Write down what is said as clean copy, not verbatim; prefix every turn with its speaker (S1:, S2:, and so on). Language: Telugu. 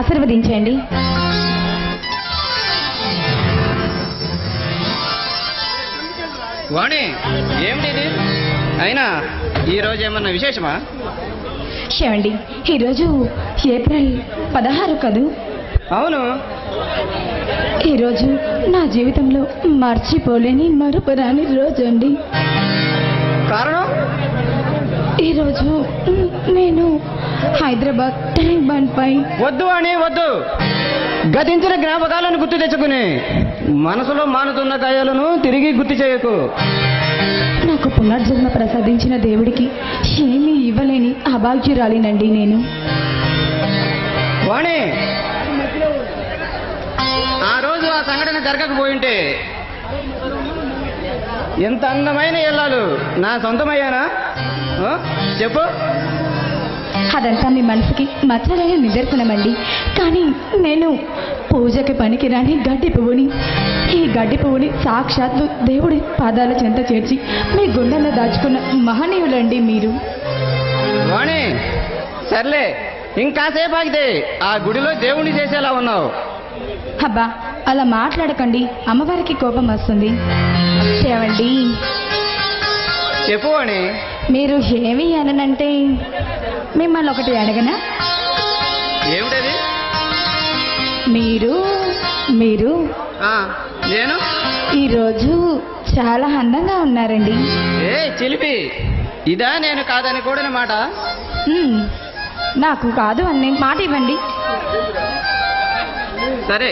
S1: ఆశీర్వదించండి.
S2: వాణి, ఏమిటి ఇది? అయినా ఈరోజు ఏమన్నా విశేషమా?
S1: ఏమండి, ఈరోజు ఏప్రిల్ 16 కదూ?
S2: అవును.
S1: ఈరోజు నా జీవితంలో మర్చిపోలేని మరుపురాని రోజు అండి.
S2: కారణం?
S1: ఈరోజు నేను హైదరాబాద్ ట్యాంక్ బండ్ పై...
S2: వద్దు అని వద్దు. గతించిన జ్ఞాపకాలను గుర్తు తెచ్చుకుని మనసులో మానుతున్న గాయాలను తిరిగి గుర్తు చేయకు.
S1: నాకు పునర్జన్మ ప్రసాదించిన దేవుడికి ఏమీ ఇవ్వలేని అభాగ్యురాలినండి నేను.
S2: వాణి, ఆ రోజు ఆ సంఘటన జరగకపోయింటే ఎంత అందమైన ఇల్లాలు నా సొంతమయ్యానా? చెప్పు.
S1: అదంతా మీ మనసుకి మచ్చలేని నిదర్శనమండి. కానీ నేను పూజకి పనికిరాని గడ్డి పువ్వుని, ఈ గడ్డి పువ్వుని సాక్షాత్తు దేవుడి పాదాల చెంత చేర్చి మీ గుండెల్లో దాచుకున్న మహనీయులండి మీరు.
S2: వాణి, సర్లే, ఇంకాసేపు ఆగితే ఆ గుడిలో దేవుణ్ణి చేసేలా ఉన్నావు.
S1: అబ్బా, అలా మాట్లాడకండి, అమ్మవారికి కోపం వస్తుంది. ఏమండి,
S2: చెప్పు వాణి.
S1: మీరు ఏమి అననంటే మిమ్మల్ని ఒకటి అడగనా?
S2: ఏమిటది?
S1: మీరు
S2: నేను
S1: ఈరోజు చాలా అందంగా ఉన్నారండి.
S2: చిలిపి, ఇదా నేను కాదని కూడని మాట?
S1: నాకు కాదు అనే మాట ఇవ్వండి.
S2: సరే.